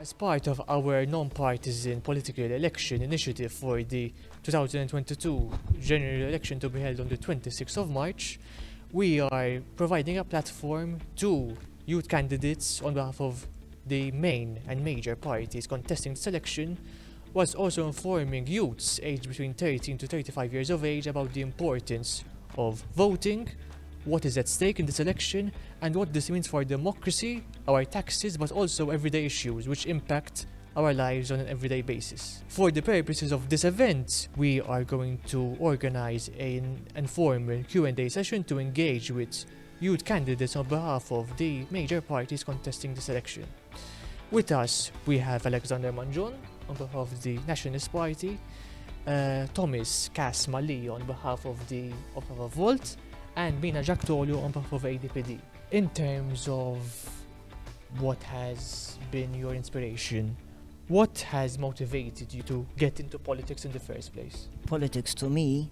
As part of our non-partisan political election initiative for the 2022 general election to be held on the 26th of March, we are providing a platform to youth candidates on behalf of the main and major parties contesting this election, whilst also informing youths aged between 13 to 35 years of age about the importance of voting, what is at stake in this election, and what this means for democracy, our taxes, but also everyday issues which impact our lives on an everyday basis. For the purposes of this event, we are going to organize an informal Q&A session to engage with youth candidates on behalf of the major parties contesting this election. With us, we have Alexander Mangion on behalf of the Nationalist Party, Thomas Kass Mallia on behalf of Volt, and Mina Jack Tolu on behalf of ADPD. In terms of what has been your inspiration, what has motivated you to get into politics in the first place? Politics to me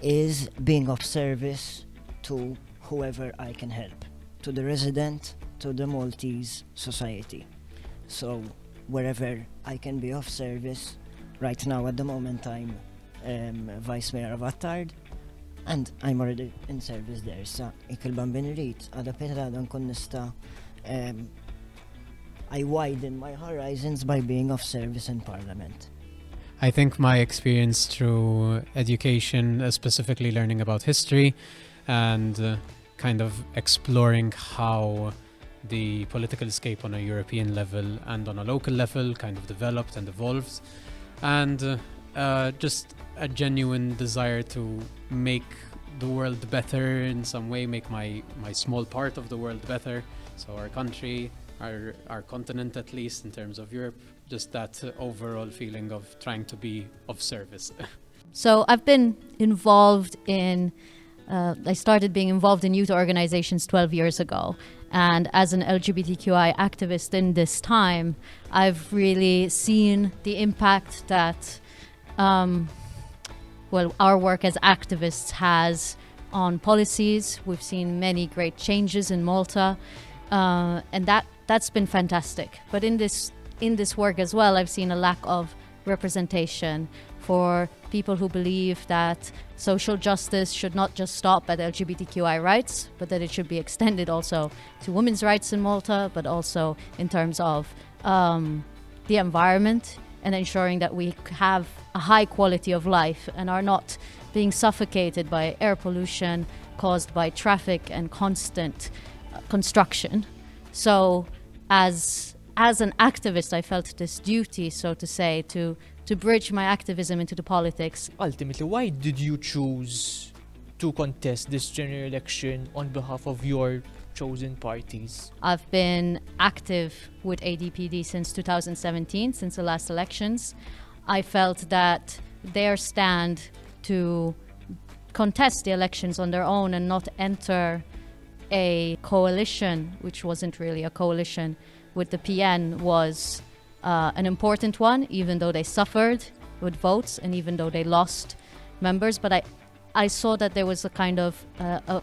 is being of service to whoever I can help, to the resident, to the Maltese society. So wherever I can be of service, right now at the moment I'm Vice Mayor of Attard, and I'm already in service there. So ikil-ban bin rrit, għada petra nkun nista' I widen my horizons by being of service in Parliament. I think my experience through education, specifically learning about history and kind of exploring how the political scape on a European level and on a local level kind of developed and evolved, and just a genuine desire to make the world better in some way, make my small part of the world better. So our country, our continent at least in terms of Europe, just that overall feeling of trying to be of service. So I've been involved in, I started being involved in youth organizations 12 years ago. And as an LGBTQI activist in this time, I've really seen the impact that our work as activists has on policies. We've seen many great changes in Malta, and that's been fantastic. But in this work as well, I've seen a lack of representation for people who believe that social justice should not just stop at LGBTQI rights, but that it should be extended also to women's rights in Malta, but also in terms of the environment and ensuring that we have a high quality of life and are not being suffocated by air pollution caused by traffic and constant construction. So as an activist, I felt this duty, so to say, to bridge my activism into the politics. Ultimately, why did you choose to contest this general election on behalf of your chosen parties? I've been active with ADPD since 2017, since the last elections. I felt that their stand to contest the elections on their own and not enter a coalition, which wasn't really a coalition, with the PN was an important one, even though they suffered with votes and even though they lost members. But I saw that there was a kind of a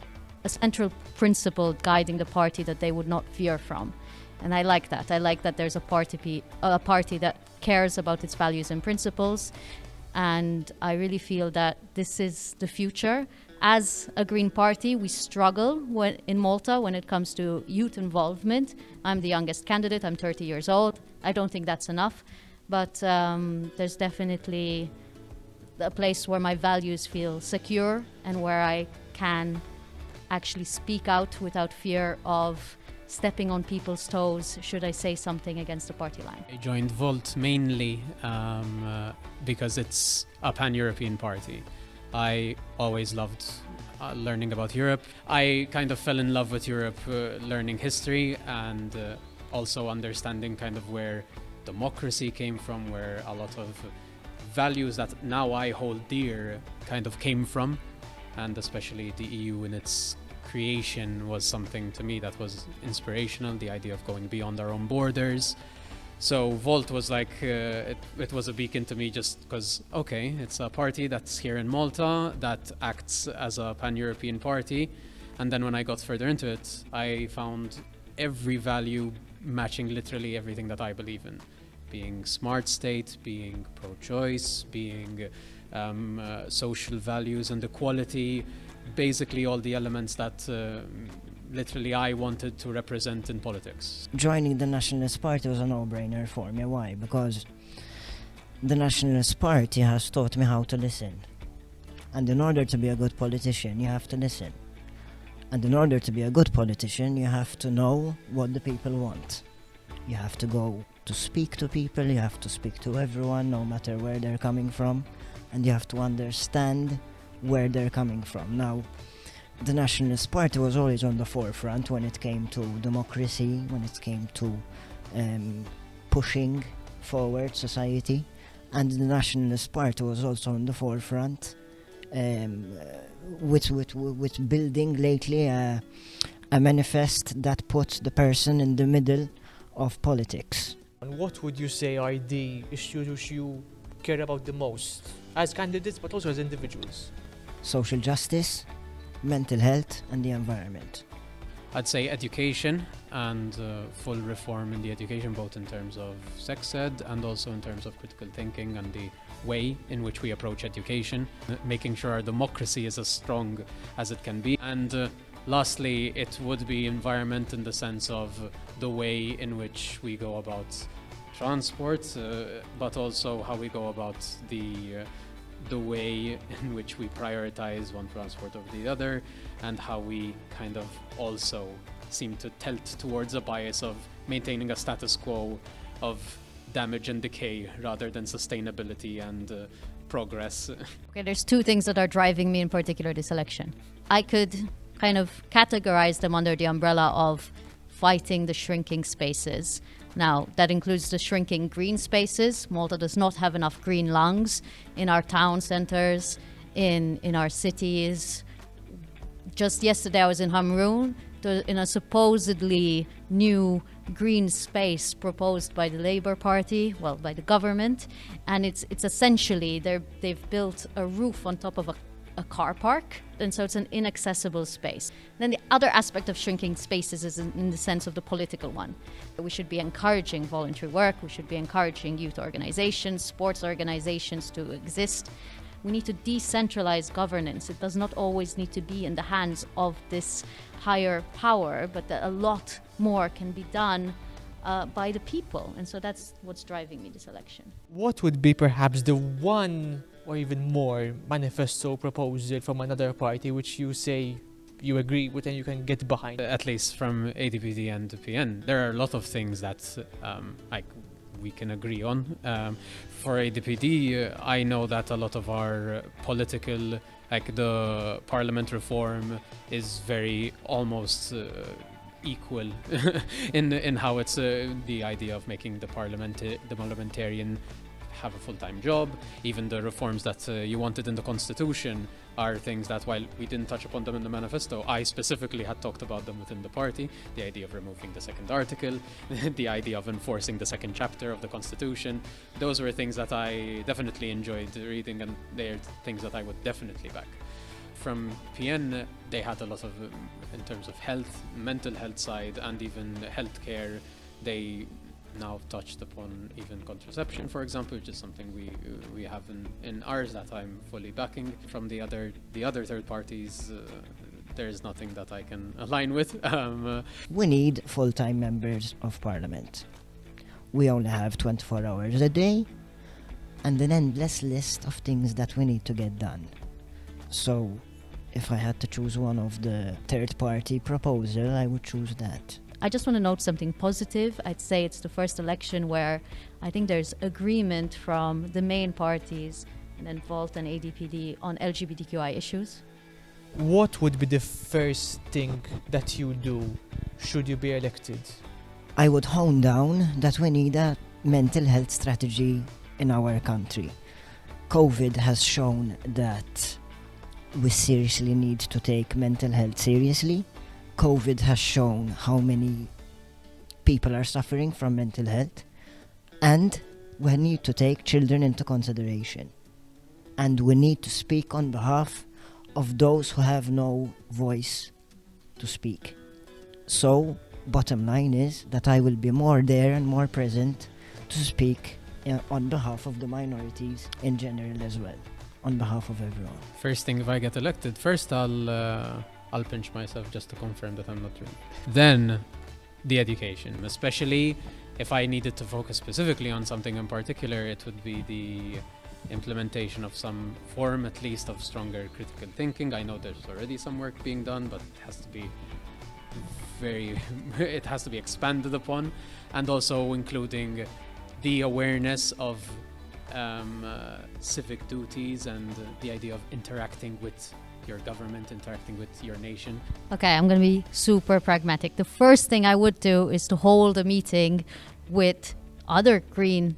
central principle guiding the party that they would not veer from. And I like that. I like that there's a party that cares about its values and principles. And I really feel that this is the future. As a Green Party, we struggle in Malta when it comes to youth involvement. I'm the youngest candidate, I'm 30 years old. I don't think that's enough, but there's definitely a place where my values feel secure and where I can actually speak out without fear of stepping on people's toes should I say something against the party line. I joined Volt mainly because it's a pan-European party. I always loved learning about Europe. I kind of fell in love with Europe learning history and also understanding kind of where democracy came from, where a lot of values that now I hold dear kind of came from, and especially the EU in its creation was something to me that was inspirational, the idea of going beyond our own borders. So Volt was like, it was a beacon to me just because, okay, it's a party that's here in Malta that acts as a pan-European party. And then when I got further into it, I found every value matching literally everything that I believe in. being smart state, being pro-choice, being social values and equality, basically all the elements that literally I wanted to represent in politics. Joining the Nationalist Party was a no-brainer for me. Why? Because the Nationalist Party has taught me how to listen. And in order to be a good politician, you have to listen. And in order to be a good politician, you have to know what the people want. You have to go to speak to people, you have to speak to everyone, no matter where they're coming from, and you have to understand where they're coming from. Now, the Nationalist Party was always on the forefront when it came to democracy, when it came to pushing forward society, and the Nationalist Party was also on the forefront with building lately a manifest that puts the person in the middle of politics. And what would you say are the issues which you care about the most as candidates but also as individuals? Social justice, mental health and the environment. I'd say education and full reform in the education, both in terms of sex ed and also in terms of critical thinking and the way in which we approach education, making sure our democracy is as strong as it can be. And lastly, it would be environment in the sense of the way in which we go about transport, but also how we go about the way in which we prioritize one transport over the other, and how we kind of also seem to tilt towards a bias of maintaining a status quo of damage and decay rather than sustainability and progress. Okay, there's two things that are driving me in particular this election. I could kind of categorize them under the umbrella of fighting the shrinking spaces. Now, that includes the shrinking green spaces. Malta does not have enough green lungs in our town centres, in our cities. Just yesterday I was in Hamroon, in a supposedly new green space proposed by the Labour Party, well, by the government, and it's essentially they've built a roof on top of a car park, and so it's an inaccessible space. Then the other aspect of shrinking spaces is in the sense of the political one. We should be encouraging voluntary work, we should be encouraging youth organizations, sports organizations to exist. We need to decentralize governance. It does not always need to be in the hands of this higher power, but that a lot more can be done by the people. And so that's what's driving me this election. What would be perhaps the one or even more manifesto proposal from another party which you say you agree with and you can get behind? At least from ADPD and PN, there are a lot of things that we can agree on. For ADPD, I know that a lot of our political, like the parliament reform, is very almost equal in how it's the idea of making the parliamentarian have a full-time job. Even the reforms that you wanted in the constitution are things that, while we didn't touch upon them in the manifesto, I specifically had talked about them within the party. The idea of removing the second article, the idea of enforcing the second chapter of the constitution. Those were things that I definitely enjoyed reading, and they're things that I would definitely back. From PN, they had a lot of, in terms of health, mental health side, and even healthcare. They now touched upon even contraception, for example, which is something we have in ours that I'm fully backing. From the other third parties, there is nothing that I can align with. We need full-time members of parliament. We only have 24 hours a day and an endless list of things that we need to get done. So if I had to choose one of the third-party proposal, I would choose that. I just want to note something positive. I'd say it's the first election where I think there's agreement from the main parties, and then Volt and ADPD, on LGBTQI issues. What would be the first thing that you do should you be elected? I would hone down that we need a mental health strategy in our country. COVID has shown that we seriously need to take mental health seriously. COVID has shown how many people are suffering from mental health, and we need to take children into consideration. And we need to speak on behalf of those who have no voice to speak. So, bottom line is that I will be more there and more present to speak on behalf of the minorities in general as well, on behalf of everyone. First thing, if I get elected, first I'll pinch myself just to confirm that I'm not doing it. Then the education, especially if I needed to focus specifically on something in particular, it would be the implementation of some form, at least, of stronger critical thinking. I know there's already some work being done, but it has to be it has to be expanded upon, and also including the awareness of civic duties and the idea of interacting with your government, interacting with your nation. Okay, I'm going to be super pragmatic. The first thing I would do is to hold a meeting with other Green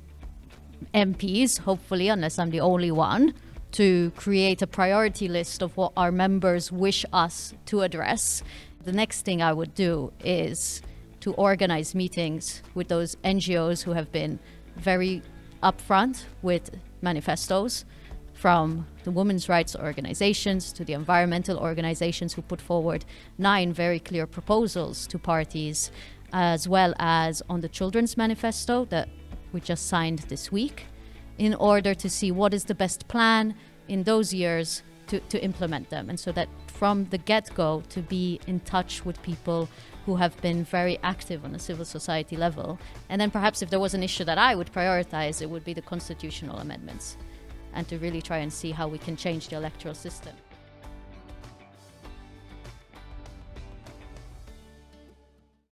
MPs, hopefully, unless I'm the only one, to create a priority list of what our members wish us to address. The next thing I would do is to organize meetings with those NGOs who have been very upfront with manifestos, from the women's rights organizations to the environmental organizations who put forward 9 very clear proposals to parties, as well as on the children's manifesto that we just signed this week, in order to see what is the best plan in those years to implement them. And so that from the get-go, to be in touch with people who have been very active on a civil society level. And then perhaps if there was an issue that I would prioritize, it would be the constitutional amendments, and to really try and see how we can change the electoral system.